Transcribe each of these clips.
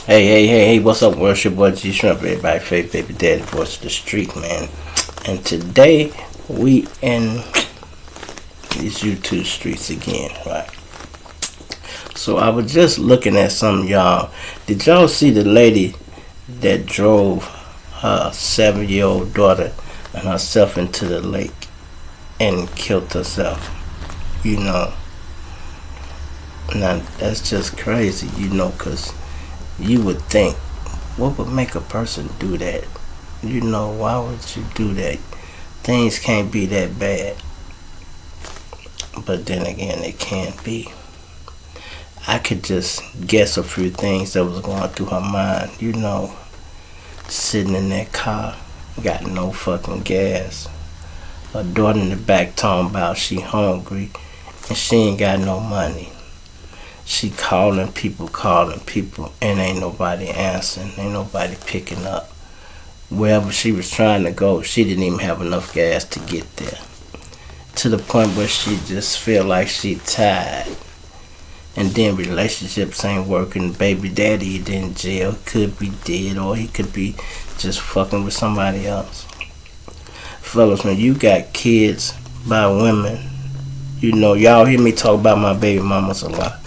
Hey, what's up, worship boy G Shrimp, everybody, Faith Baby Daddy, voice of the street, man. And today, we in these YouTube streets again, right? So I was just looking at some of y'all. Did y'all see the lady that drove her 7-year-old daughter and herself into the lake and killed herself? You know, now that's just crazy, because you would think, what would make a person do that? Why would you do that? Things can't be that bad. But then again, it can't be. I could just guess a few things that was going through her mind, sitting in that car, got no fucking gas. Her daughter in the back talking about she hungry and she ain't got no money. She calling people, and ain't nobody answering, ain't nobody picking up. Wherever she was trying to go, she didn't even have enough gas to get there. To the point where she just feel like she tired. And then relationships ain't working. Baby daddy either in jail, could be dead, or he could be just fucking with somebody else. Fellas, when you got kids by women, y'all hear me talk about my baby mamas a lot.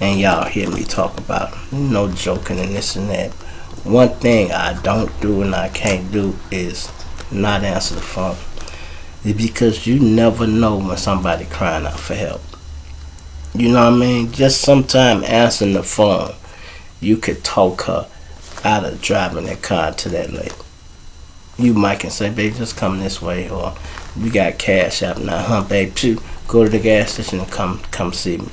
And y'all hear me talk about no joking and this and that. One thing I don't do and I can't do is not answer the phone. It's because you never know when somebody crying out for help. You know what I mean? Just sometime answering the phone, you could talk her out of driving that car to that lake. You might can say, babe, just come this way, or we got cash out now, babe, too. Go to the gas station and come see me.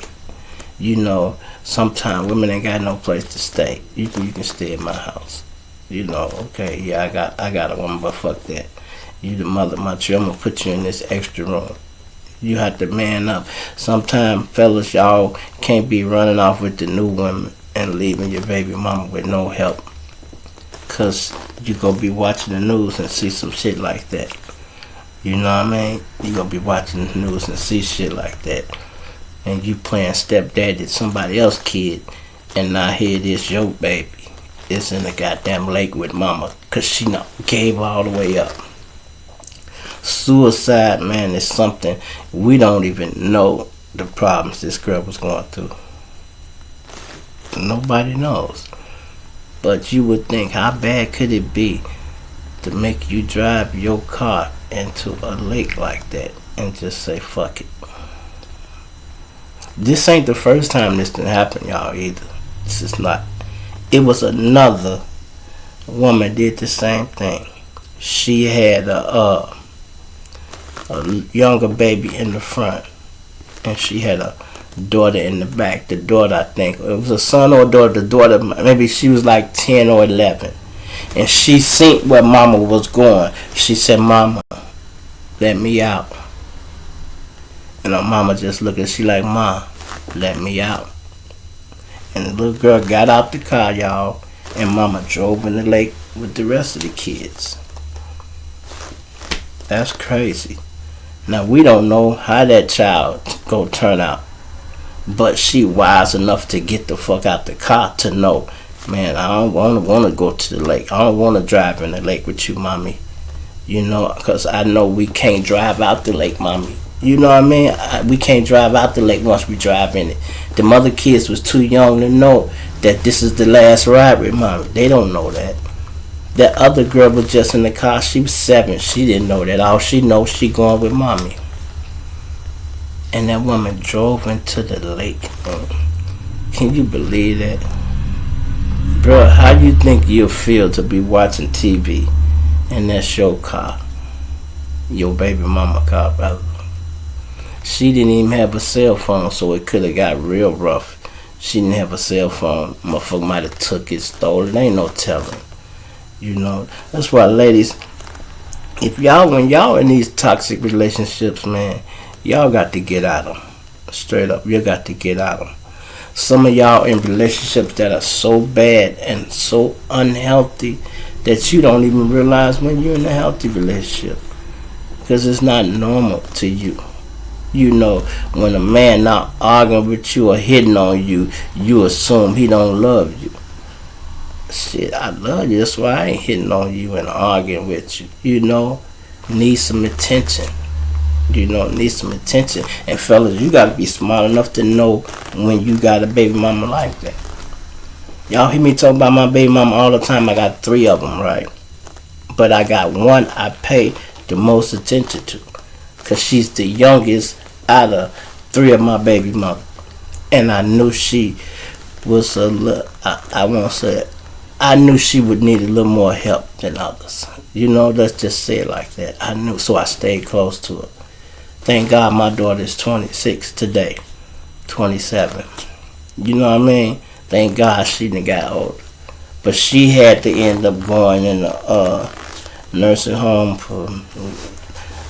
Sometimes women ain't got no place to stay. You can stay at my house. Okay, yeah, I got a woman, but fuck that. You the mother of my children, I'm gonna put you in this extra room. You have to man up. Sometimes, fellas, y'all can't be running off with the new women and leaving your baby mama with no help. Cause you gonna be watching the news and see some shit like that. You know what I mean? You gonna be watching the news and see shit like that. And you playing stepdaddy to somebody else's kid, and now here it is, your baby is in the goddamn lake with mama, cause she gave all the way up. Suicide, man, is something we don't even know the problems this girl was going through. Nobody knows. But you would think, how bad could it be to make you drive your car into a lake like that and just say, fuck it. This ain't the first time this didn't happen, y'all, either. This is not. It was another woman did the same thing. She had a younger baby in the front, and she had a daughter in the back. The daughter, I think, it was a son or a daughter. The daughter, maybe she was like 10 or 11. And she seen where mama was going. She said, mama, let me out. And her mama just looked at she like, ma, let me out. And the little girl got out the car, y'all, and mama drove in the lake with the rest of the kids. That's crazy. Now, we don't know how that child gonna turn out, but she wise enough to get the fuck out the car to know, man, I don't want to go to the lake. I don't want to drive in the lake with you, mommy. Because I know we can't drive out the lake, mommy. You know what I mean? We can't drive out the lake once we drive in it. The mother kids was too young to know that this is the last ride with mommy. They don't know that. That other girl was just in the car. She was 7. She didn't know that. All she knows, she going with mommy. And that woman drove into the lake. Can you believe that? Bro, how you think you'll feel to be watching TV and that's your car? Your baby mama car, brother. She didn't even have a cell phone, so it could have got real rough. She didn't have a cell phone. Motherfucker might have took it, stole it. Ain't no telling. That's why, ladies, when y'all in these toxic relationships, man, y'all got to get out of them. Straight up, you got to get out of them. Some of y'all in relationships that are so bad and so unhealthy that you don't even realize when you're in a healthy relationship. Because it's not normal to you. When a man not arguing with you or hitting on you, you assume he don't love you. shit, I love you. That's why I ain't hitting on you and arguing with you. You know, need some attention. You know, need some attention. And fellas, you gotta be smart enough to know when you got a baby mama like that. Y'all hear me talk about my baby mama all the time. I got 3 of them, right? But I got one I pay the most attention to, cause she's the youngest out of 3 of my baby mama. And I knew she was a little, I won't say it. I knew she would need a little more help than others. You know, let's just say it like that. I knew, so I stayed close to her. Thank God my daughter is 26 today, 27. You know what I mean? Thank God she done got older. But she had to end up going in a nursing home for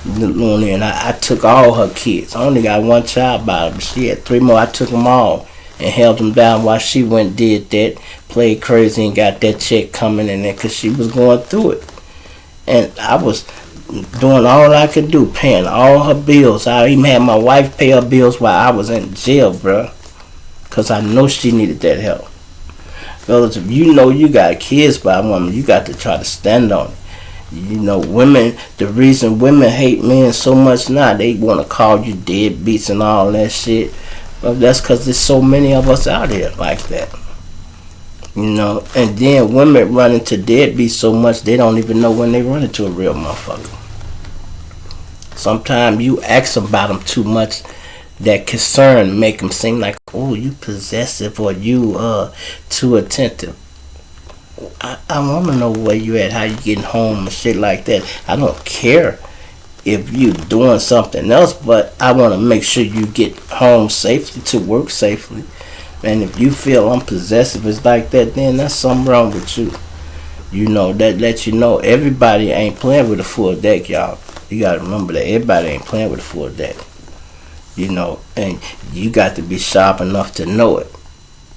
Looney, and I took all her kids. I only got 1 child by her, but she had 3 more. I took them all and held them down while she went and did that, played crazy and got that check coming in there because she was going through it. And I was doing all I could do, paying all her bills. I even had my wife pay her bills while I was in jail, bruh, because I know she needed that help. Fellas, if you know you got kids by a woman, you got to try to stand on it. You know, women, the reason women hate men so much now, they want to call you deadbeats and all that shit. Well, that's because there's so many of us out here like that. You know, and then women run into deadbeats so much they don't even know when they run into a real motherfucker. Sometimes you ask about them too much, that concern make them seem like, oh, you possessive or you too attentive. I want to know where you at, how you getting home and shit like that. I don't care if you doing something else, but I want to make sure you get home safely, to work safely. And if you feel I'm possessive, it's like that, then that's something wrong with you. You know, that lets you know everybody ain't playing with a full deck, y'all. You got to remember that everybody ain't playing with a full deck. You know, and you got to be sharp enough to know it.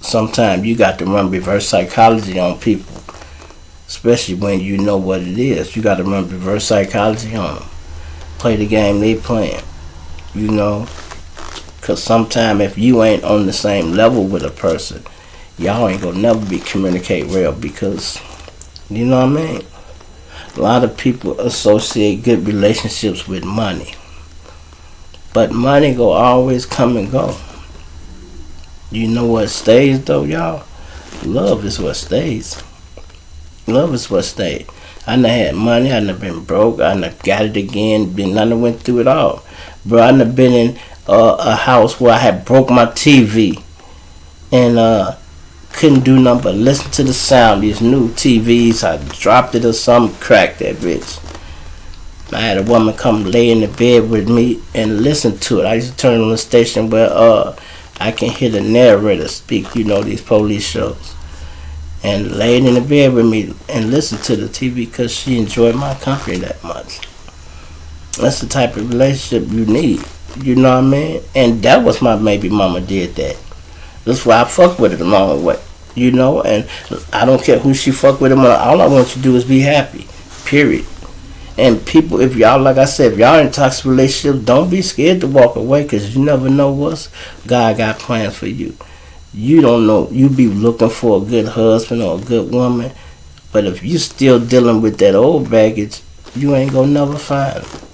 Sometimes you got to run reverse psychology on people, especially when you know what it is. You got to run reverse psychology on them. Play the game they playing, you know, because sometimes if you ain't on the same level with a person, y'all ain't gonna never be communicate real, because, you know what I mean? A lot of people associate good relationships with money. But money go always come and go. You know what stays though, y'all? Love is what stays. Love is what stays. I done had money, I done been broke, I done got it again, I done went through it all. Bro, I done been in a house where I had broke my TV and couldn't do nothing but listen to the sound. These new TVs, I dropped it or something, cracked that bitch. I had a woman come lay in the bed with me and listen to it. I used to turn on the station where I can hear the narrator speak, you know, these police shows. And laid in the bed with me and listen to the TV because she enjoyed my company that much. That's the type of relationship you need. You know what I mean? And that was my baby mama did that. That's why I fuck with it the long way. You know, and I don't care who she fuck with him. All I want you to do is be happy. Period. And people, if y'all, like I said, if y'all in toxic relationships, don't be scared to walk away, because you never know what God got plans for you. You don't know. You be looking for a good husband or a good woman, but if you still dealing with that old baggage, you ain't gonna never find it.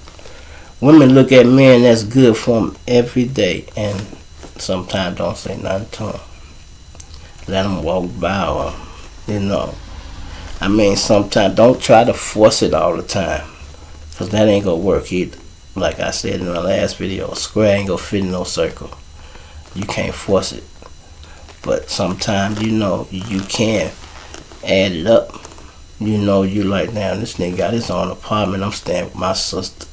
Women look at men that's good for them every day, and sometimes don't say nothing to them. Let them walk by, or, you know. I mean, sometimes don't try to force it all the time, because that ain't gonna work either. Like I said in the last video, a square ain't gonna fit in no circle. You can't force it. But sometimes, you know, you can add it up. You know, you like, damn, this nigga got his own apartment, I'm staying with my sister.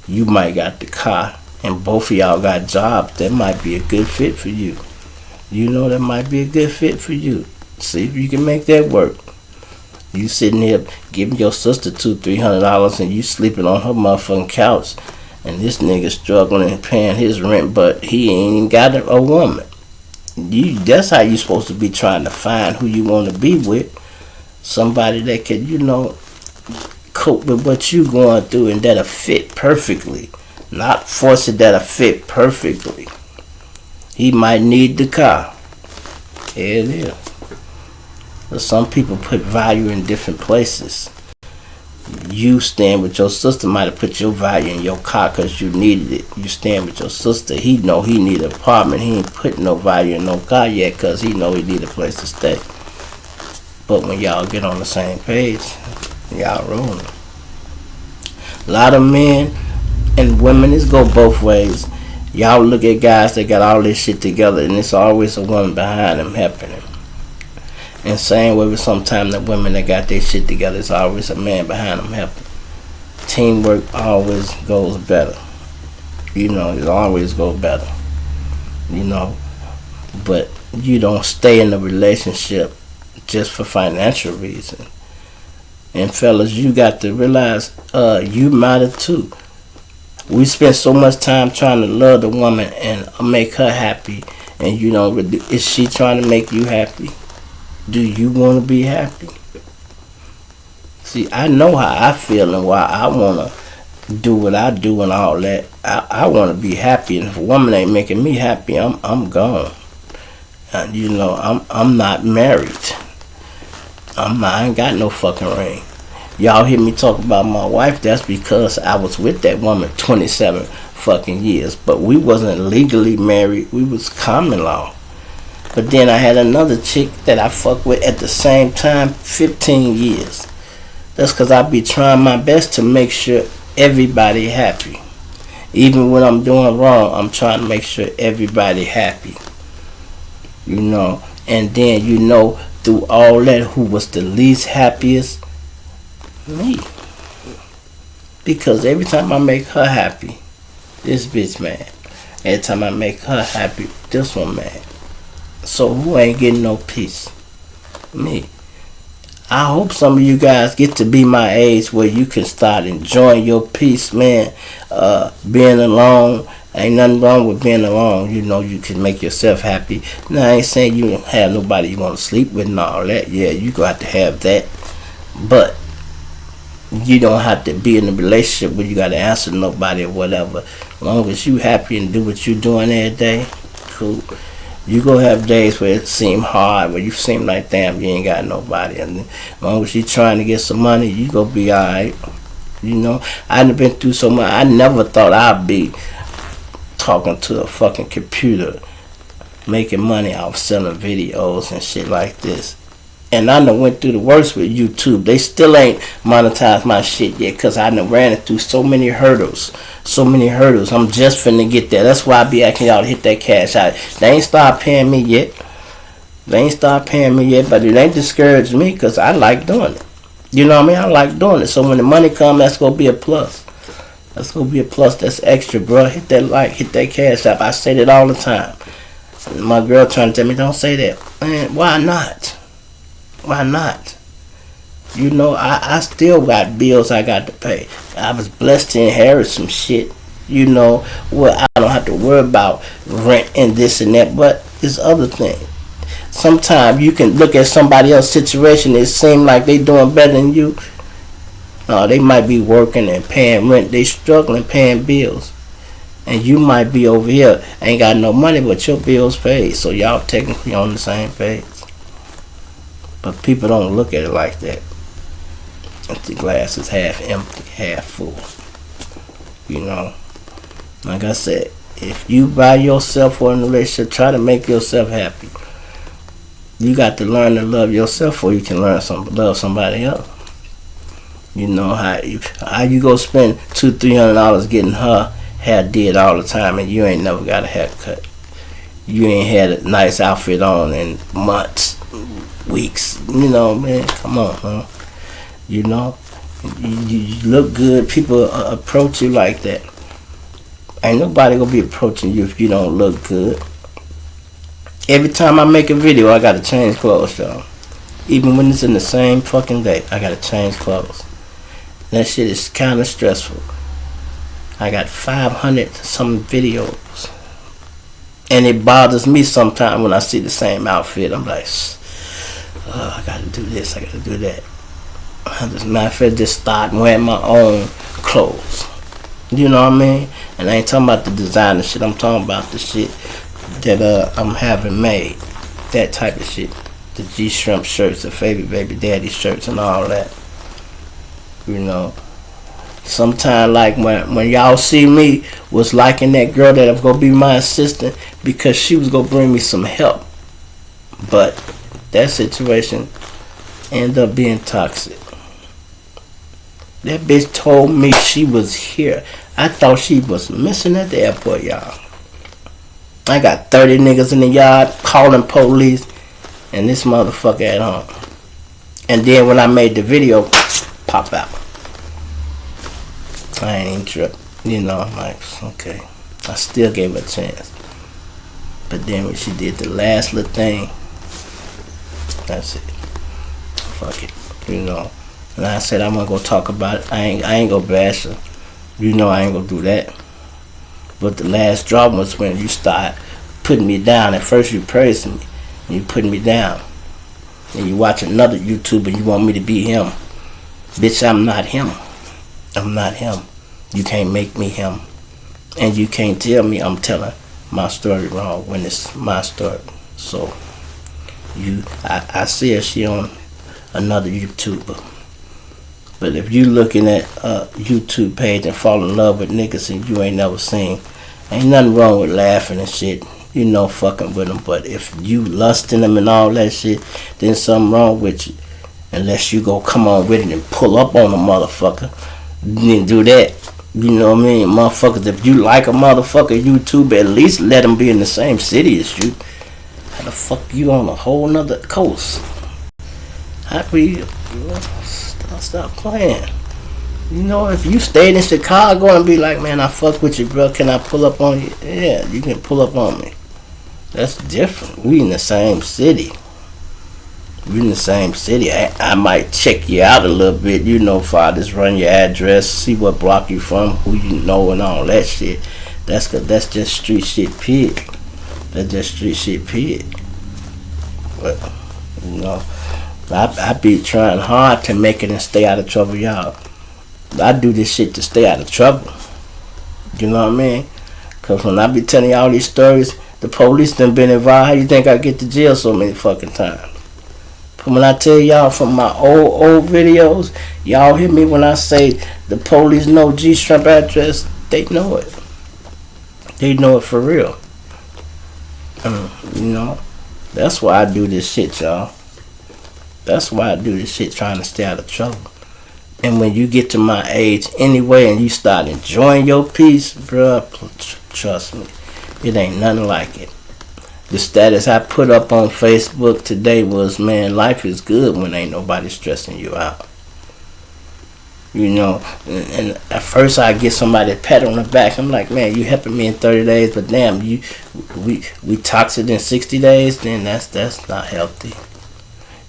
You might got the car, and both of y'all got jobs. That might be a good fit for you. You know, that might be a good fit for you. See if you can make that work. You sitting here giving your sister $200-300 and you sleeping on her motherfucking couch, and this nigga struggling and paying his rent, but he ain't got a woman. That's how you supposed to be trying to find who you want to be with. Somebody that can, you know, cope with what you going through and that'll fit perfectly. Not force it, that'll fit perfectly. He might need the car. Here it is. But some people put value in different places. You stand with your sister might have put your value in your car because you needed it. You stand with your sister. He know he need an apartment. He ain't putting no value in no car yet because he know he need a place to stay. But when y'all get on the same page, y'all rolling. A lot of men and women, it's go both ways. Y'all look at guys that got all this shit together and it's always a woman behind them helping them. And same way with sometimes the women that got their shit together, it's always a man behind them helping. Teamwork always goes better. You know, it always goes better. You know, but you don't stay in a relationship just for financial reasons. And fellas, you got to realize you matter too. We spend so much time trying to love the woman and make her happy, and you know, is she trying to make you happy? Do you want to be happy? See, I know how I feel and why I want to do what I do and all that. I want to be happy, and if a woman ain't making me happy, I'm gone. And you know, I'm not married. I ain't got no fucking ring. Y'all hear me talk about my wife, that's because I was with that woman 27 fucking years. But we wasn't legally married, we was common law. But then I had another chick that I fucked with at the same time, 15 years. That's because I be trying my best to make sure everybody happy. Even when I'm doing wrong, I'm trying to make sure everybody happy. You know, and then you know, through all that, who was the least happiest? Me. Because every time I make her happy, this bitch mad. Every time I make her happy, this one mad. So who ain't getting no peace? Me. I hope some of you guys get to be my age where you can start enjoying your peace, man. Being alone. Ain't nothing wrong with being alone. You know, you can make yourself happy. Now, I ain't saying you don't have nobody you want to sleep with and all that. Yeah, you got to have that. But you don't have to be in a relationship where you got to answer to nobody or whatever. As long as you happy and do what you doing every day, cool. You gonna have days where it seem hard, where you seem like, damn, you ain't got nobody. And as long as you trying to get some money, you gonna be alright. You know, I done been through so much. I never thought I'd be talking to a fucking computer, making money off selling videos and shit like this. And I done went through the worst with YouTube. They still ain't monetized my shit yet because I done ran it through so many hurdles. So many hurdles. I'm just finna get there. That's why I be asking y'all to hit that cash out. They ain't start paying me yet. But it ain't discouraged me because I like doing it. You know what I mean? I like doing it. So when the money come, that's gonna be a plus. That's gonna be a plus. That's extra, bro. Hit that like, hit that cash out. I say that all the time. My girl trying to tell me, don't say that. Man, why not? Why not? You know, I still got bills I got to pay. I was blessed to inherit some shit, you know, where I don't have to worry about rent and this and that, but it's other things. Sometimes you can look at somebody else's situation, it seems like they doing better than you. No, they might be working and paying rent. They struggling paying bills. And you might be over here, ain't got no money, but your bills paid. So y'all technically on the same page. But people don't look at it like that. The glass is half empty, half full. You know, like I said, if you by yourself or in a relationship, try to make yourself happy. You got to learn to love yourself before you can learn love somebody else. You know how you go spend $200-300 getting her hair did all the time, and you ain't never got a haircut. You ain't had a nice outfit on in months, weeks. You know, man, come on, huh? You know, you look good. People approach you like that. Ain't nobody gonna be approaching you if you don't look good. Every time I make a video, I gotta change clothes, y'all. Even when it's in the same fucking day, I gotta change clothes. That shit is kind of stressful. I got 500 some videos, and it bothers me sometimes when I see the same outfit. I'm like, oh, I gotta do this, I gotta do that. As a matter of fact, just start wearing my own clothes. You know what I mean? And I ain't talking about the designer shit. I'm talking about the shit that I'm having made. That type of shit. the G-Shrimp shirts, the favorite baby daddy shirts and all that. You know. Sometimes, like when y'all see me was liking that girl that was gonna be my assistant because she was gonna bring me some help, but that situation ended up being toxic. That bitch told me she was here. I thought she was missing at the airport, y'all. I got 30 niggas in the yard calling police, and this motherfucker at home. And then when I made the video, pop out. I ain't tripping. You know, I'm like, okay. I still gave her a chance. But then when she did the last little thing, that's it. Fuck it. You know. And I said I'm gonna go talk about it. I ain't gonna bash her. You know I ain't gonna do that. But the last drop was when you start putting me down. At first you praised me and you putting me down. And you watch another YouTuber and you want me to be him. Bitch, I'm not him. I'm not him. You can't make me him. And you can't tell me I'm telling my story wrong when it's my story. So I see her, she on another YouTuber. But if you looking at a YouTube page and fall in love with niggas and you ain't never seen, ain't nothing wrong with laughing and shit. You know, fucking with them. But if you lusting them and all that shit, then something wrong with you. Unless you go come on with it and pull up on a motherfucker. Then do that. You know what I mean? Motherfuckers, if you like a motherfucker YouTube, at least let him be in the same city as you. How the fuck you on a whole nother coast? How we stop playing? You know, if you stayed in Chicago and be like, man, I fuck with you, bro, can I pull up on you? Yeah, you can pull up on me. That's different. We in the same city. We in the same city. I might check you out a little bit, you know, if I just run your address, see what block you from, who you know, and all that shit. That's just street shit, period. That's just street shit, period. But, you know, I be trying hard to make it and stay out of trouble, y'all. I do this shit to stay out of trouble. You know what I mean? Because when I be telling y'all these stories, the police done been involved. How you think I get to jail so many fucking times? But when I tell y'all from my old videos, y'all hear me when I say the police know G-Shrimp address, they know it. They know it for real. You know? That's why I do this shit, y'all. That's why I do this shit, trying to stay out of trouble. And when you get to my age anyway and you start enjoying your peace, bruh, trust me, it ain't nothing like it. The status I put up on Facebook today was, man, life is good when ain't nobody stressing you out. You know, and at first I get somebody to pat on the back. I'm like, man, you helping me in 30 days, but damn, we toxic in 60 days, then that's not healthy.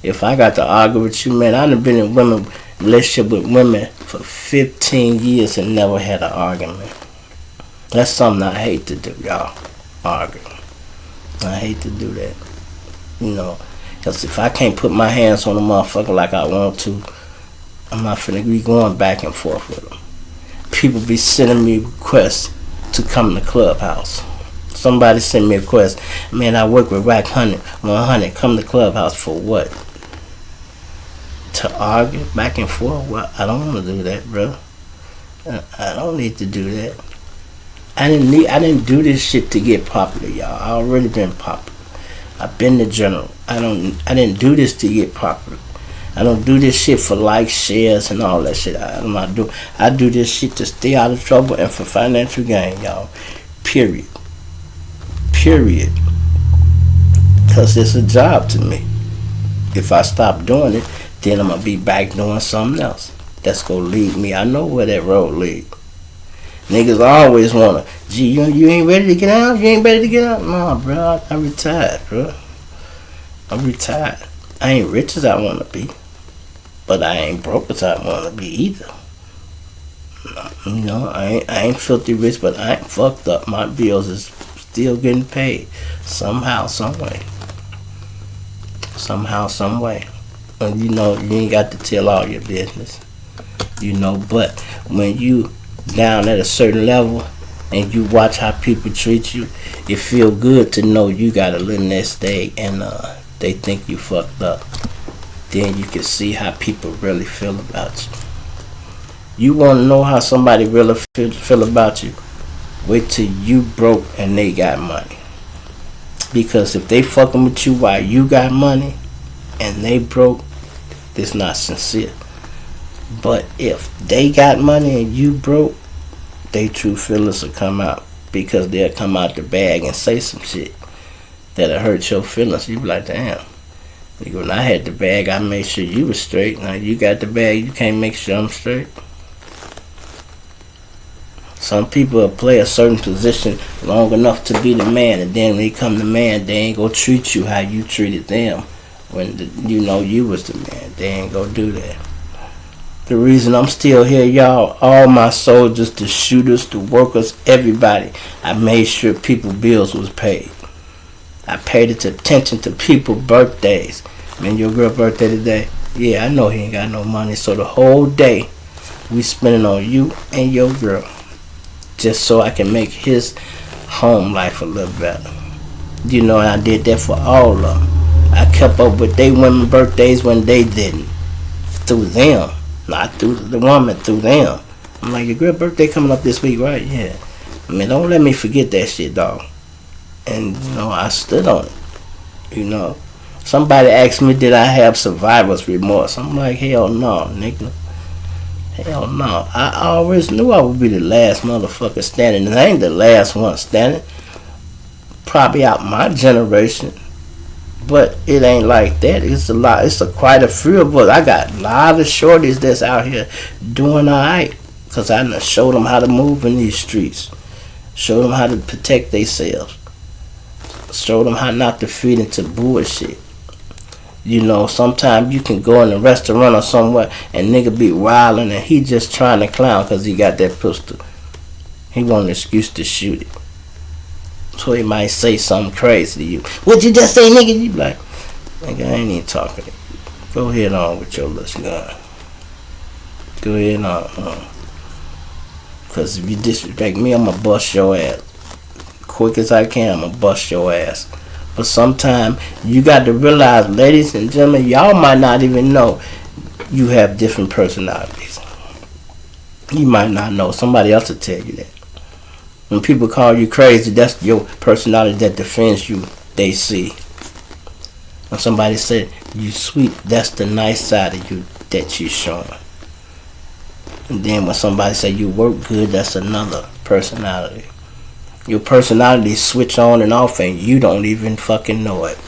If I got to argue with you, man, I done been in relationship with women for 15 years and never had an argument. That's something I hate to do, y'all. Argue. I hate to do that. You know, because if I can't put my hands on a motherfucker like I want to, I'm not finna be going back and forth with them. People be sending me requests to come to Clubhouse. Somebody sent me a request. Man, I work with Rack 100, come to Clubhouse for what? To argue back and forth? Well, I don't want to do that, bro. I don't need to do that. I didn't do this shit to get popular, y'all. I already been popular. I've been the general. I didn't do this to get popular. I don't do this shit for likes, shares, and all that shit. I do this shit to stay out of trouble and for financial gain, y'all. Period. Because it's a job to me. If I stop doing it, then I'm going to be back doing something else. That's going to lead me. I know where that road leads. Niggas always want to, gee, you ain't ready to get out? You ain't ready to get out? Nah, bro, I retired, bro. I'm retired. I ain't rich as I want to be. But I ain't broke as I want to be either. You know, I ain't filthy rich, but I ain't fucked up. My bills is still getting paid. Somehow, some way. And you know, you ain't got to tell all your business. You know, but when you down at a certain level and you watch how people treat you, it feel good to know you got a little nest egg and they think you fucked up. Then you can see how people really feel about you. You want to know how somebody really feel about you? Wait till you broke and they got money. Because if they fucking with you while you got money and they broke, it's not sincere. But if they got money and you broke, they true feelings will come out. Because they'll come out the bag and say some shit that'll hurt your feelings. You be like, damn. When I had the bag, I made sure you was straight. Now you got the bag, you can't make sure I'm straight. Some people will play a certain position long enough to be the man, and then when they come the man, they ain't gonna treat you how you treated them when you know you was the man. They ain't gonna do that. The reason I'm still here, y'all, all my soldiers, the shooters, the workers, everybody, I made sure people's bills was paid. I paid attention to people's birthdays. Man, your girl birthday today? Yeah, I know he ain't got no money, so the whole day we spending on you and your girl. Just so I can make his home life a little better. You know, and I did that for all of them. I kept up with their women's birthdays when they didn't. Through them. Not through the woman, through them. I'm like, your girl birthday coming up this week, right? Yeah. I mean, don't let me forget that shit, dog. And, you know, I stood on it. You know. Somebody asked me, did I have survivor's remorse? I'm like, hell no, nigga. Hell no. I always knew I would be the last motherfucker standing. And I ain't the last one standing. Probably out my generation. But it ain't like that. It's a lot. It's quite a few of us. I got a lot of shorties that's out here doing alright. Because I done showed them how to move in these streets. Showed them how to protect themselves. Showed them how not to feed into bullshit. You know, sometimes you can go in a restaurant or somewhere and nigga be wildin' and he just trying to clown because he got that pistol. He want an excuse to shoot it. So he might say something crazy to you. What you just say, nigga? You be like, nigga, I ain't even talking to you. Go ahead on with your little gun. Go ahead on. Because if you disrespect me, I'm going to bust your ass. Quick as I can, I'm going to bust your ass. But sometimes you got to realize, ladies and gentlemen, y'all might not even know you have different personalities. You might not know. Somebody else will tell you that. When people call you crazy, that's your personality that defends you, they see. When somebody said you sweet, that's the nice side of you that you showing. And then when somebody say you work good, that's another personality. Your personality switch on and off and you don't even fucking know it.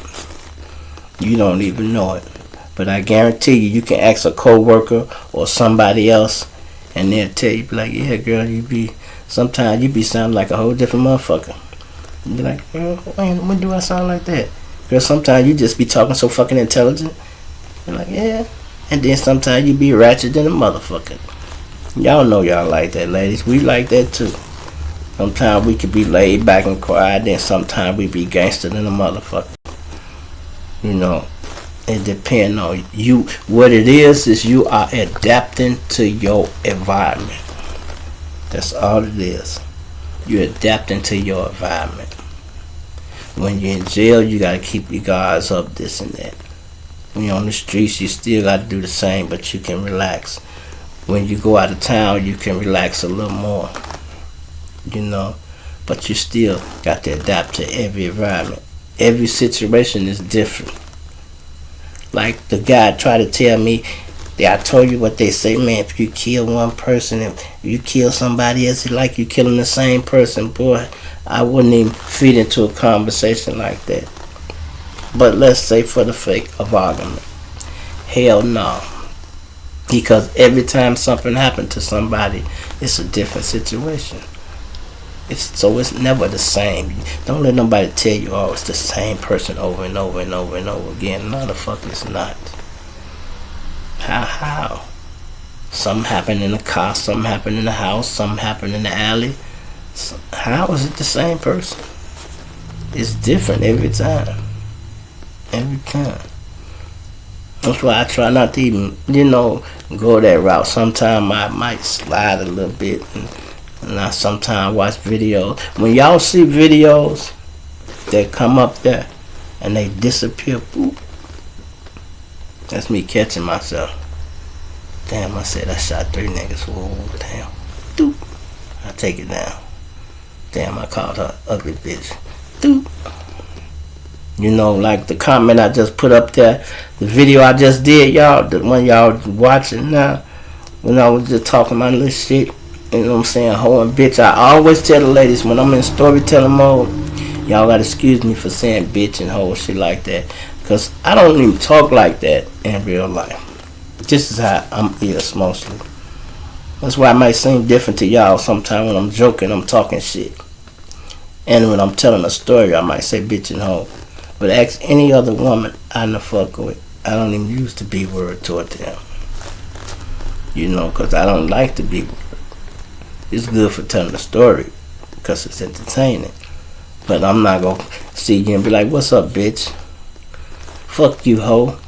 You don't even know it. But I guarantee you can ask a co-worker or somebody else and they'll tell you, be like, yeah, girl, sometimes you be sounding like a whole different motherfucker. You be like, when do I sound like that? Girl, sometimes you just be talking so fucking intelligent. You're like, yeah. And then sometimes you be ratchet than a motherfucker. Y'all know y'all like that, ladies. We like that too. Sometimes we could be laid back and quiet, then sometimes we be gangster than a motherfucker. You know, it depends on you. What it is you are adapting to your environment. That's all it is. You're adapting to your environment. When you're in jail, you gotta keep your guards up, this and that. When you're on the streets, you still gotta do the same, but you can relax. When you go out of town, you can relax a little more. You know, but you still got to adapt to every environment. Every situation is different. Like the guy tried to tell me, I told you what they say, man, if you kill one person, if you kill somebody else, it's like you killing the same person. Boy, I wouldn't even feed into a conversation like that. But let's say for the sake of argument, hell no. Because every time something happened to somebody, it's a different situation. So it's never the same. Don't let nobody tell you, oh, it's the same person over and over and over and over again. No, the fuck it's not. How? Something happened in the car, something happened in the house, something happened in the alley. How is it the same person? It's different every time. Every time. That's why I try not to even, go that route. Sometimes I might slide a little bit and I sometimes watch videos. When y'all see videos that come up there and they disappear. Boop. That's me catching myself. Damn, I said I shot 3 niggas. Whoa, damn. Doop. I take it down. Damn, I called her ugly bitch. Doop. You know, like the comment I just put up there, the video I just did, y'all, the one y'all watching now, when I was just talking my little shit, you know what I'm saying, hoe and bitch. I always tell the ladies when I'm in storytelling mode, y'all gotta excuse me for saying bitch and hoe shit like that, because I don't even talk like that in real life. This is how I'm is mostly. That's why it might seem different to y'all sometimes when I'm joking, I'm talking shit. And when I'm telling a story, I might say bitch and hoe. But ask any other woman I done fuck with, I don't even use the B word toward them. You know, because I don't like the B word. It's good for telling a story because it's entertaining. But I'm not going to see you and be like, what's up, bitch? Fuck you, hoe.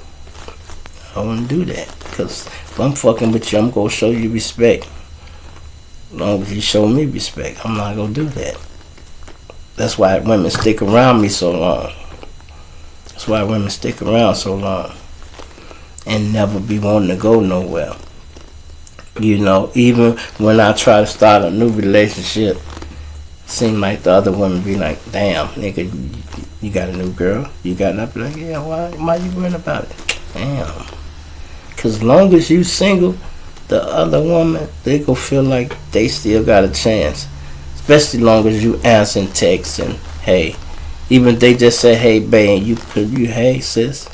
I wouldn't do that. Because if I'm fucking with you, I'm going to show you respect. As long as you show me respect, I'm not going to do that. That's why women stick around me so long. That's why women stick around so long and never be wanting to go nowhere. You know, even when I try to start a new relationship, seem like the other women be like, damn, nigga, you got a new girl? You got it? I be like, yeah, why you worrying about it? Damn. Because as long as you single, the other woman, they go feel like they still got a chance. Especially as long as you answering texts and, hey, even if they just say, hey, babe, and you put, hey, sis,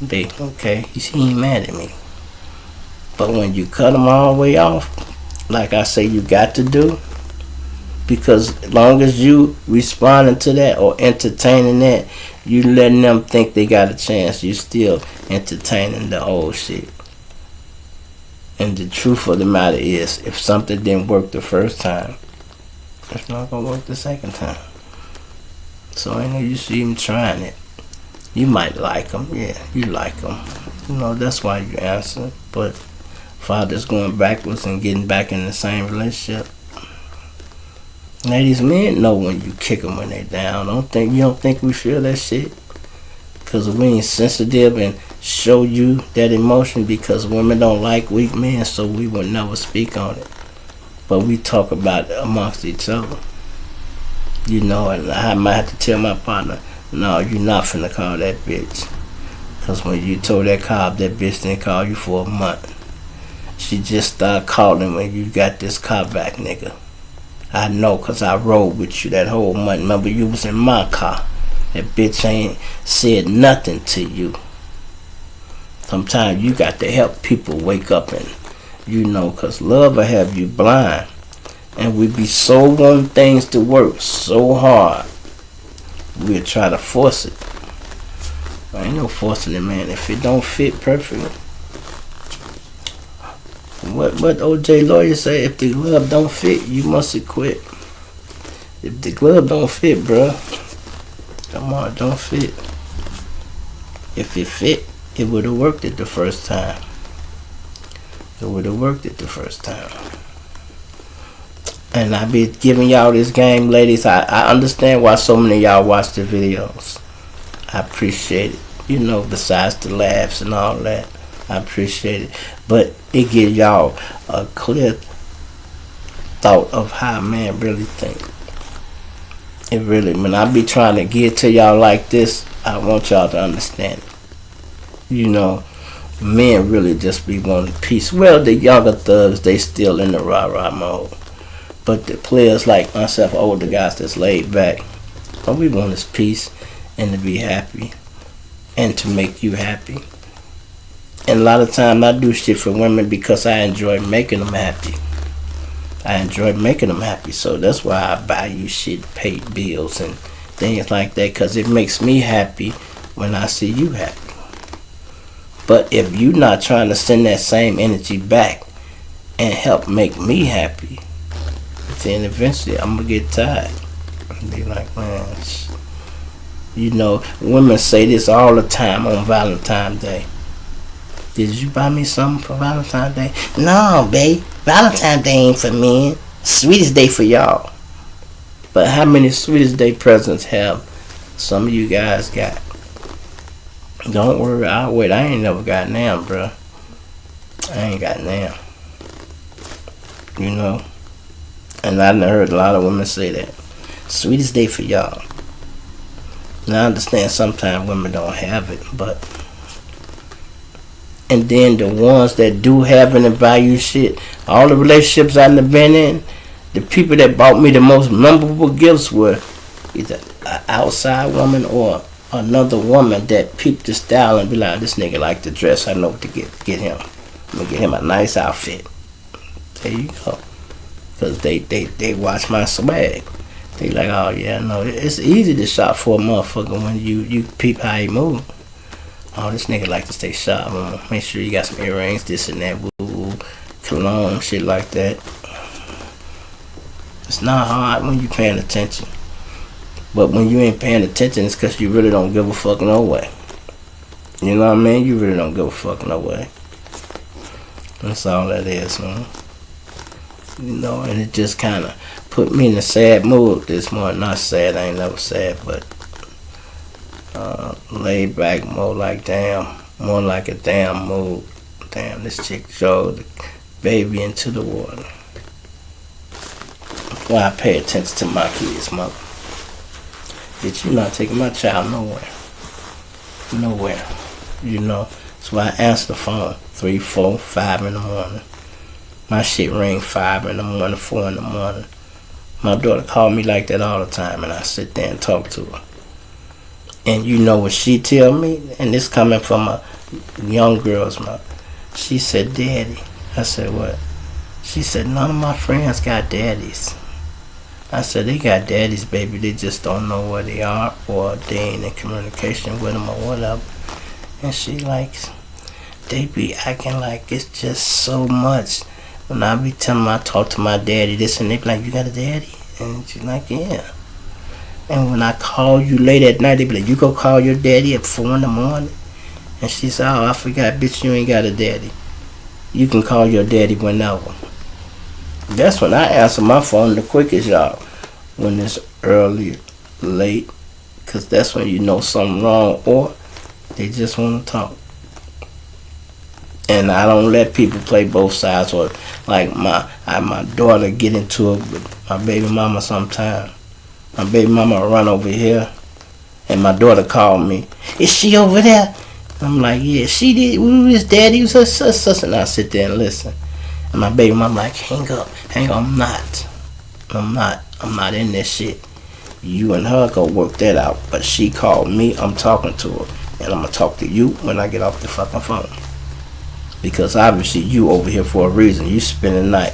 babe, okay, he ain't mad at me. But when you cut them all the way off, like I say you got to do, because as long as you responding to that or entertaining that, you letting them think they got a chance, you still entertaining the old shit. And the truth of the matter is, if something didn't work the first time, it's not going to work the second time. So I know you see him trying it. You might like them. Yeah, you like them. You know, that's why you answer. But fathers going backwards and getting back in the same relationship. Ladies, men know when you kick them when they down. You don't think we feel that shit? Because we ain't sensitive and show you that emotion, because women don't like weak men, so we would never speak on it. But we talk about it amongst each other. You know, and I might have to tell my partner, no, you're not finna call that bitch. Because when you told that cop, that bitch didn't call you for a month. She just started calling when you got this car back, nigga. I know, because I rode with you that whole month. Remember, you was in my car. That bitch ain't said nothing to you. Sometimes you got to help people wake up and, you know, because love will have you blind. And we be so wanting things to work so hard, we'll try to force it. I ain't no forcing it, man. If it don't fit perfectly. What OJ lawyer say? If the glove don't fit, you must quit. If the glove don't fit, bruh, come on, it don't fit. If it fit, it would have worked it the first time. It would have worked it the first time. And I be giving y'all this game, ladies. I understand why so many of y'all watch the videos. I appreciate it. You know, besides the laughs and all that, I appreciate it. But it gives y'all a clear thought of how a man really think. It really, when I be trying to get to y'all like this, I want y'all to understand it. You know, men really just be wanting peace. Well, the younger thugs, they still in the rah-rah mode. But the players like myself, older guys that's laid back, all we want is peace and to be happy and to make you happy. And a lot of times I do shit for women because I enjoy making them happy. I enjoy making them happy. So that's why I buy you shit, pay bills and things like that, because it makes me happy when I see you happy. But if you're not trying to send that same energy back and help make me happy, then eventually I'm going to get tired. And be like, man, you know, women say this all the time on Valentine's Day. Did you buy me something for Valentine's Day? No, babe. Valentine's Day ain't for men. Sweetest day for y'all. But how many sweetest day presents have some of you guys got. Don't worry, I'll wait. I ain't never got now, bro. I ain't got now. You know? And I done heard a lot of women say that. Sweetest day for y'all. Now I understand sometimes women don't have it, but... And then the ones that do have it and buy you shit, all the relationships I've been in, the people that bought me the most memorable gifts were either an outside woman or another woman that peeped the style and be like, this nigga like to dress. I know what to get him. I'm gonna get him a nice outfit. There you go. Because they watch my swag. They like, oh yeah, no, it's easy to shop for a motherfucker when you peep how he move. Oh, this nigga like to stay sharp. Make sure you got some earrings, this and that, woo, cologne, shit like that. It's not hard when you paying attention. But when you ain't paying attention, it's because you really don't give a fuck no way. You know what I mean? You really don't give a fuck no way. That's all that is, man. You know, and it just kind of put me in a sad mood this morning. Not sad, I ain't never sad, but laid back, more like a damn mood. Damn, this chick showed the baby into the water. That's why I pay attention to my kids, mother. Bitch, you not taking my child nowhere. Nowhere. You know. That's why I answer the phone 3, 4, 5 in the morning. My shit ring 5 in the morning, 4 in the morning. My daughter called me like that all the time, and I sit there and talk to her. And you know what she tell me? And this coming from a young girl's mouth. She said, Daddy. I said, what? She said, none of my friends got daddies. I said, they got daddies, baby. They just don't know where they are, or they ain't in communication with them or whatever. And she likes, they be acting like it's just so much. When I be telling them I talk to my daddy, this and they be like, you got a daddy? And she's like, yeah. And when I call you late at night, they be like, you go call your daddy at 4 in the morning? And she said, oh, I forgot, bitch, you ain't got a daddy. You can call your daddy whenever. That's when I answer my phone the quickest, y'all. When it's early, late, because that's when you know something wrong, or they just want to talk. And I don't let people play both sides, or like my daughter get into it with my baby mama sometime. My baby mama run over here, and my daughter called me. Is she over there? I'm like, yeah, she did. We was daddy, was sus, and I sit there and listen. And my baby mama like, hang up. I'm not in this shit. You and her go work that out. But she called me. I'm talking to her, and I'm gonna talk to you when I get off the fucking phone. Because obviously you over here for a reason. You spend the night.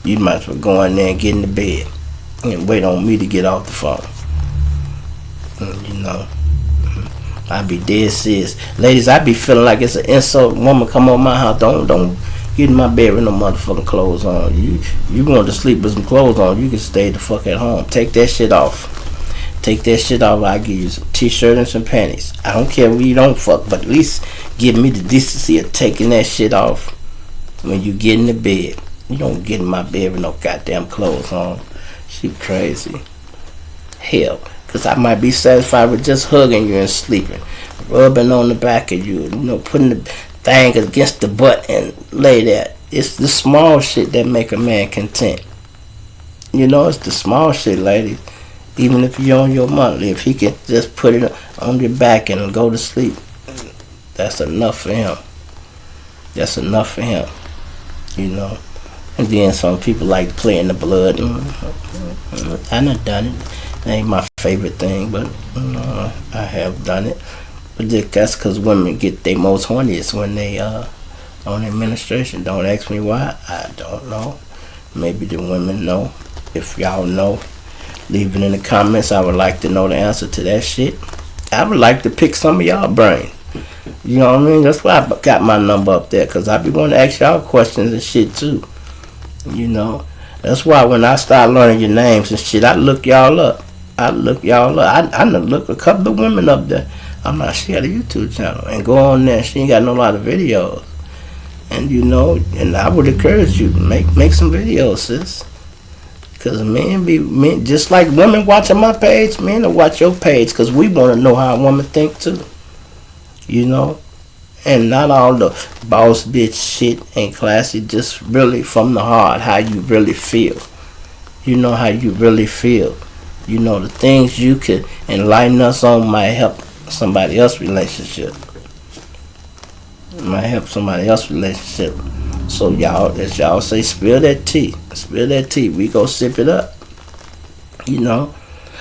You might as well go in there and get in the bed and wait on me to get off the phone. And, you know, I be dead serious. Ladies, I be feeling like it's an insult. Woman come on my house, don't get in my bed with no motherfucking clothes on. You want to sleep with some clothes on, you can stay the fuck at home. Take that shit off. Take that shit off. I'll give you some t-shirt and some panties. I don't care where you don't fuck, but at least give me the decency of taking that shit off when you get in the bed. You don't get in my bed with no goddamn clothes on. She crazy. Hell, because I might be satisfied with just hugging you and sleeping. Rubbing on the back of you. You know, putting the thing against the butt and lay there. It's the small shit that make a man content. You know, it's the small shit, ladies. Even if you're on your monthly, if he can just put it on your back and go to sleep, that's enough for him. That's enough for him. You know. And then some people like playing the blood. I done done it. It ain't my favorite thing, but I have done it. But that's because women get their most horniest when they on administration. Don't ask me why. I don't know. Maybe the women know. If y'all know, leave it in the comments. I would like to know the answer to that shit. I would like to pick some of y'all brain. You know what I mean? That's why I got my number up there, because I be wanting to ask y'all questions and shit too. You know? That's why when I start learning your names and shit, I look y'all up. I look a couple of women up there. I'm not, she got a YouTube channel. And go on there. She ain't got no lot of videos. And you know, and I would encourage you to make some videos, sis. Cause men just like women watching my page, men will watch your page, cause we want to know how a woman think too. You know, and not all the boss bitch shit ain't classy. Just really from the heart, how you really feel. You know how you really feel. You know the things you could enlighten us on might help somebody else's relationship. Might help somebody else's relationship. So y'all, as y'all say, spill that tea. Spill that tea. We go sip it up. You know,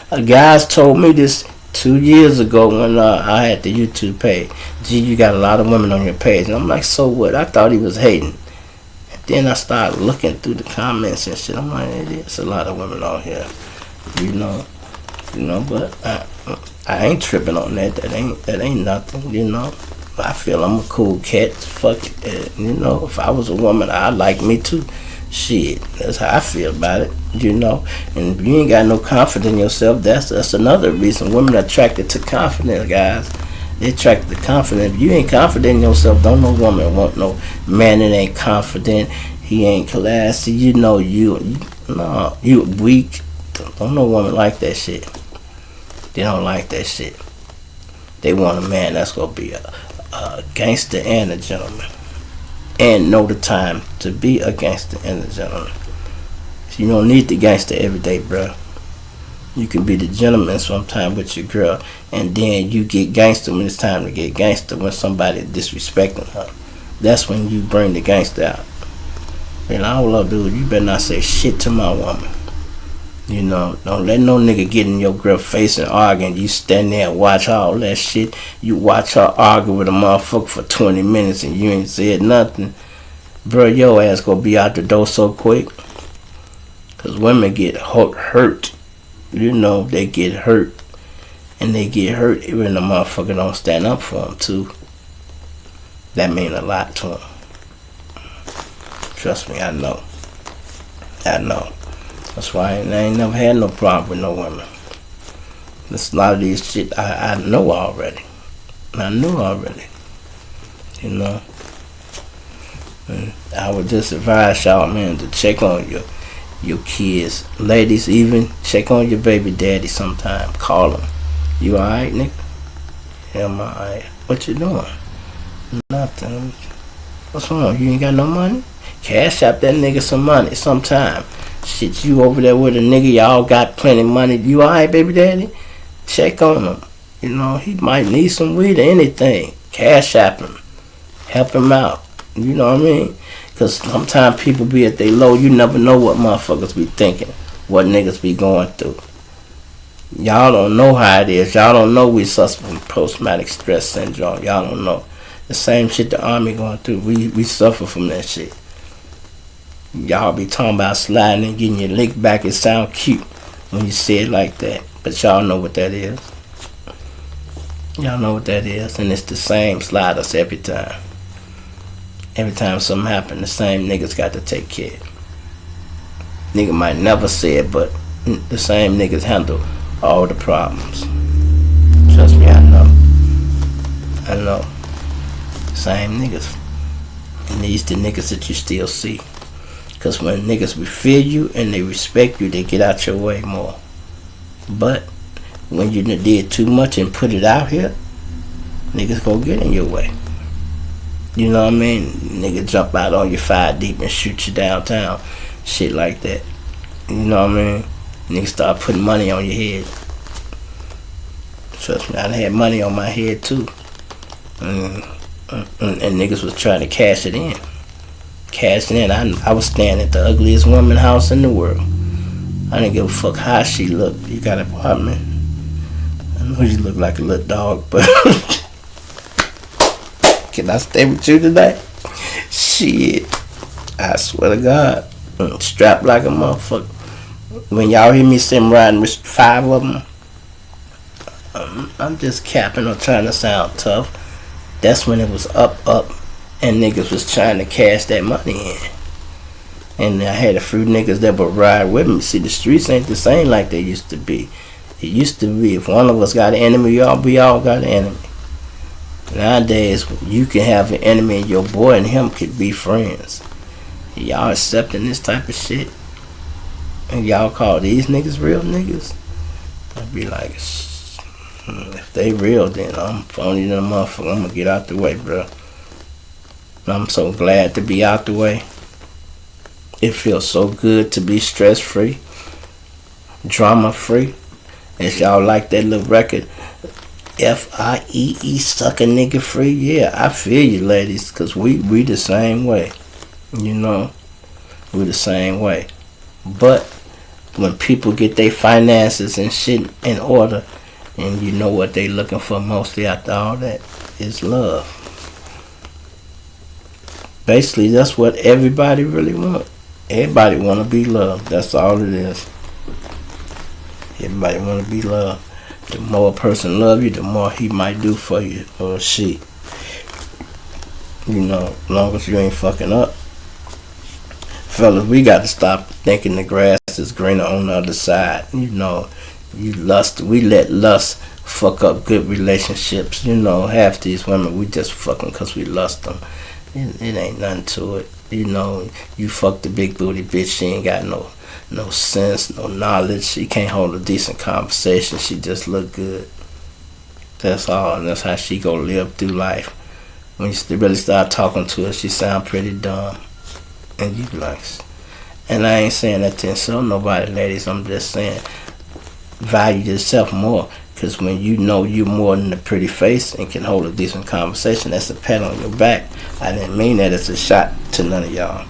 guys told me this 2 years ago when I had the YouTube page. Gee, you got a lot of women on your page. And I'm like, so what? I thought he was hating. And then I started looking through the comments and shit. I'm like, there's a lot of women on here. You know, but I ain't tripping on that. That ain't nothing, you know. I feel I'm a cool cat. Fuck it. You know, if I was a woman, I'd like me too. Shit, that's how I feel about it, you know. And if you ain't got no confidence in yourself, that's another reason women are attracted to confidence, guys. They attracted to confidence. If you ain't confident in yourself, don't no woman want no man that ain't confident. He ain't classy. You know you weak. Don't no woman like that shit. They don't like that shit. They want a man that's gonna be a gangster and a gentleman, and know the time to be a gangster and a gentleman. You don't need the gangster every day, bro. You can be the gentleman sometime with your girl, and then you get gangster when it's time to get gangster. When somebody disrespecting her, that's when you bring the gangster out. And I don't love, dude. You better not say shit to my woman. You know, don't let no nigga get in your girl face and argue, and you stand there and watch all that shit. You watch her argue with a motherfucker for 20 minutes and you ain't said nothing. Bro, your ass gonna be out the door so quick. Cause women get hurt. You know, they get hurt. And they get hurt even the motherfucker don't stand up for them too. That mean a lot to them. Trust me, I know. That's why I ain't never had no problem with no women. There's a lot of these shit I know already. You know. And I would just advise y'all, man, to check on your kids. Ladies, even check on your baby daddy sometime. Call him. You alright, nigga? Yeah, I'm alright. What you doing? Nothing. What's wrong? You ain't got no money? Cash out that nigga some money sometime. Shit, you over there with a nigga, y'all got plenty of money. You alright, baby daddy? Check on him. You know, he might need some weed or anything. Cash app him. Help him out. You know what I mean? Because sometimes people be at their low. You never know what motherfuckers be thinking. What niggas be going through. Y'all don't know how it is. Y'all don't know we suffer from post-traumatic stress syndrome. Y'all don't know. The same shit the army going through. We suffer from that shit. Y'all be talking about sliding and getting your lick back. It sound cute when you say it like that. But y'all know what that is. Y'all know what that is. And it's the same sliders every time. Every time something happen, the same niggas got to take care. Nigga might never say it, but the same niggas handle all the problems. Trust me, I know. Same niggas. And these the niggas that you still see. Because when niggas feel you and they respect you, they get out your way more. But when you did too much and put it out here, niggas gonna get in your way. You know what I mean? Nigga jump out on you 5 deep and shoot you downtown. Shit like that. You know what I mean? Niggas start putting money on your head. Trust me, I had money on my head too. And niggas was trying to cash it in. I was staying at the ugliest woman house in the world. I didn't give a fuck how she looked. You got an apartment. I know you look like a little dog, but can I stay with you tonight? Shit. I swear to God. Strapped like a motherfucker. When y'all hear me say I'm riding with 5 of them, I'm just capping or trying to sound tough. That's when it was up, and niggas was trying to cash that money in. And I had a few niggas that would ride with me. See, the streets ain't the same like they used to be. It used to be if one of us got an enemy, we all got an enemy. Nowadays, you can have an enemy and your boy and him could be friends. Y'all accepting this type of shit? And y'all call these niggas real niggas? I'd be like, if they real, then I'm phony than a motherfucker. I'm gonna get out the way, bro. I'm so glad to be out the way. It feels so good to be stress free, drama free. If y'all like that little record, FIEE, suck a nigga free, yeah, I feel you, ladies, cause we the same way. You know, we the same way. But when people get their finances and shit in order, and you know what they looking for mostly after all that is love. Basically, that's what everybody really want. Everybody want to be loved. That's all it is. Everybody want to be loved. The more a person love you, the more he might do for you, or she. You know, as long as you ain't fucking up. Fellas, we got to stop thinking the grass is greener on the other side. You know, we let lust fuck up good relationships. You know, half these women, we just fucking because we lust them. It ain't nothing to it. You know, you fuck the big booty bitch, she ain't got no sense, no knowledge. She can't hold a decent conversation. She just look good. That's all, and that's how she go live through life. When you really start talking to her, she sound pretty dumb. And you be like, and I ain't saying that to insult nobody, ladies. I'm just saying, value yourself more. Because when you know you more than a pretty face and can hold a decent conversation, that's a pat on your back. I didn't mean that as a shot to none of y'all.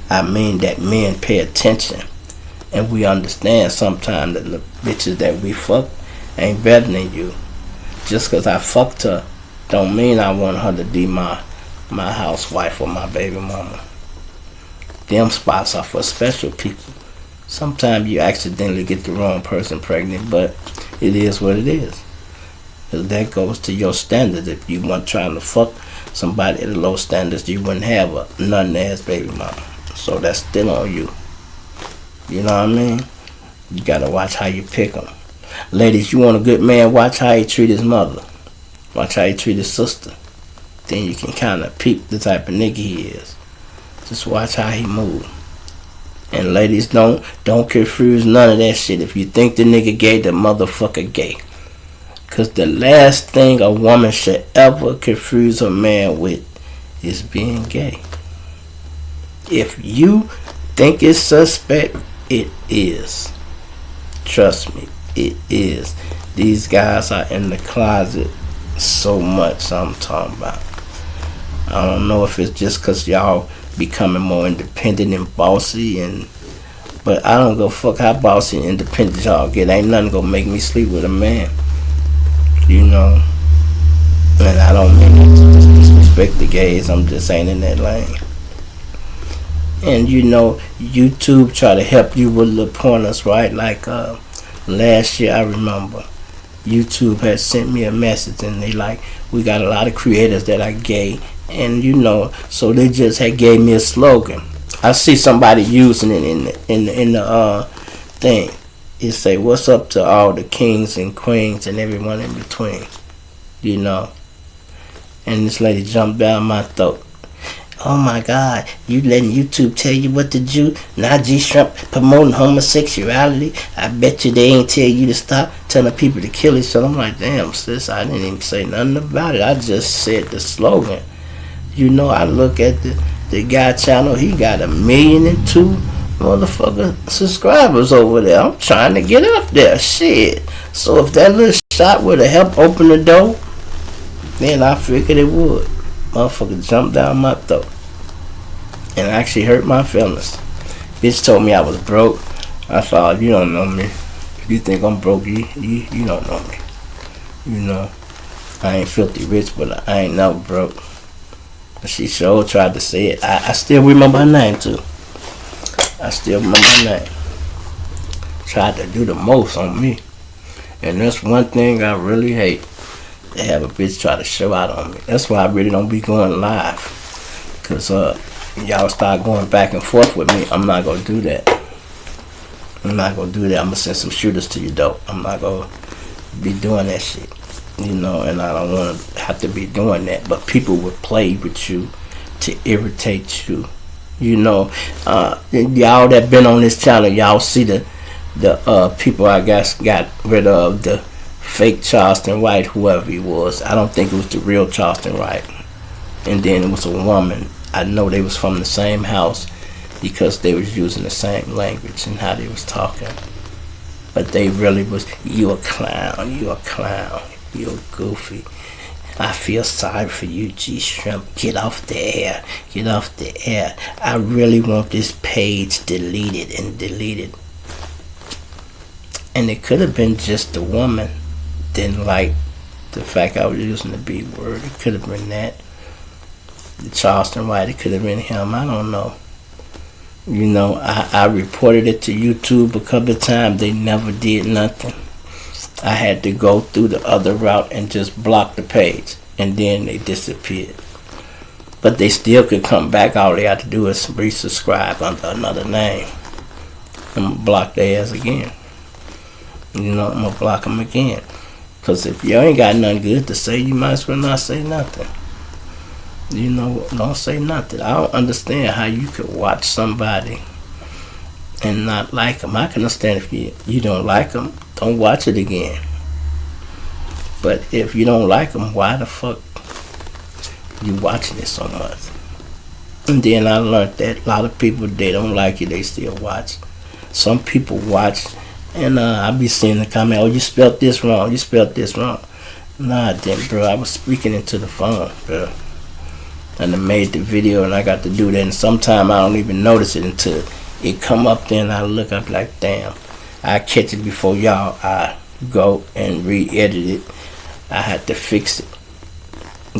I mean that men pay attention. And we understand sometimes that the bitches that we fuck ain't better than you. Just because I fucked her don't mean I want her to be my housewife or my baby mama. Them spots are for special people. Sometimes you accidentally get the wrong person pregnant, but it is what it is. Because that goes to your standards. If you weren't trying to fuck somebody at a low standards, you wouldn't have a nothing-ass baby mama. So that's still on you. You know what I mean? You gotta watch how you pick them. Ladies, you want a good man, watch how he treat his mother. Watch how he treat his sister. Then you can kind of peep the type of nigga he is. Just watch how he move. And ladies, don't confuse none of that shit. If you think the nigga gay, the motherfucker gay. Because the last thing a woman should ever confuse a man with is being gay. If you think it's suspect, it is. Trust me, it is. These guys are in the closet so much, I'm talking about. I don't know if it's just because y'all becoming more independent and bossy, but I don't go fuck how bossy and independent y'all get. Ain't nothing gonna make me sleep with a man. You know? And I don't mean to disrespect the gays, I'm just saying in that lane. And you know, YouTube try to help you with little pointers, right? Like last year, I remember YouTube had sent me a message, and they like, we got a lot of creators that are gay, and you know, so they just had gave me a slogan. I see somebody using it in the thing. It say, "What's up to all the kings and queens and everyone in between," you know. And this lady jumped down my throat. Oh my God, you letting YouTube tell you what to do? Najee Shrimp promoting homosexuality? I bet you they ain't tell you to stop telling people to kill each other. I'm like, damn, sis, I didn't even say nothing about it. I just said the slogan. You know, I look at the guy channel, he got 1.2 million motherfucking subscribers over there. I'm trying to get up there, shit. So if that little shot would have helped open the door, then I figured it would. Motherfucker jumped down my throat and actually hurt my feelings. Bitch told me I was broke. I thought, you don't know me. If you think I'm broke, you don't know me. You know, I ain't filthy rich, but I ain't never broke. She sure tried to say it. I still remember her name too. I still remember her name. Tried to do the most on me. And that's one thing I really hate. They have a bitch try to show out on me. That's why I really don't be going live. Because y'all start going back and forth with me. I'm not going to do that. I'm not going to do that. I'm going to send some shooters to your door. I'm not going to be doing that shit. You know, and I don't want to have to be doing that. But people would play with you to irritate you. You know, y'all that been on this channel, y'all see the people I guess got rid of, the fake Charleston White, whoever he was. I don't think it was the real Charleston White. And then it was a woman. I know they was from the same house because they was using the same language and how they was talking. But they really was, you a clown, you a clown, you a goofy. I feel sorry for you, G-Shrimp. Get off the air. Get off the air. I really want this page deleted and deleted. And it could have been just the woman didn't like the fact I was using the B word. It could have been that. The Charleston White, it could have been him. I don't know. You know, I reported it to YouTube a couple of times. They never did nothing. I had to go through the other route and just block the page. And then they disappeared. But they still could come back. All they had to do is resubscribe under another name. I'm going to block their ass again. You know, I'm going to block them again. Because if you ain't got nothing good to say, you might as well not say nothing. You know, don't say nothing. I don't understand how you could watch somebody and not like them. I can understand if you don't like them, don't watch it again. But if you don't like them, why the fuck you watching it so much? And then I learned that a lot of people, they don't like you, they still watch. Some people watch, and I be seeing the comment, oh, you spelled this wrong, you spelled this wrong. Nah, I didn't, bro. I was speaking into the phone, bro. And I made the video, and I got to do that. And sometimes I don't even notice it until it come up there, and I look up like, damn, I catch it before y'all. I go and re-edit it. I had to fix it,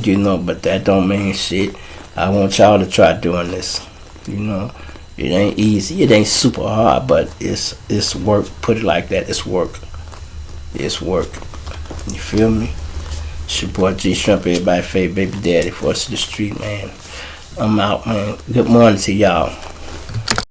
you know. But that don't mean shit. I want y'all to try doing this, you know. It ain't easy. It ain't super hard, but it's work. Put it like that. It's work. It's work. You feel me? It's your boy G-Shrimp, everybody favorite baby daddy, voice of the street, man. I'm out, man. Good morning to y'all.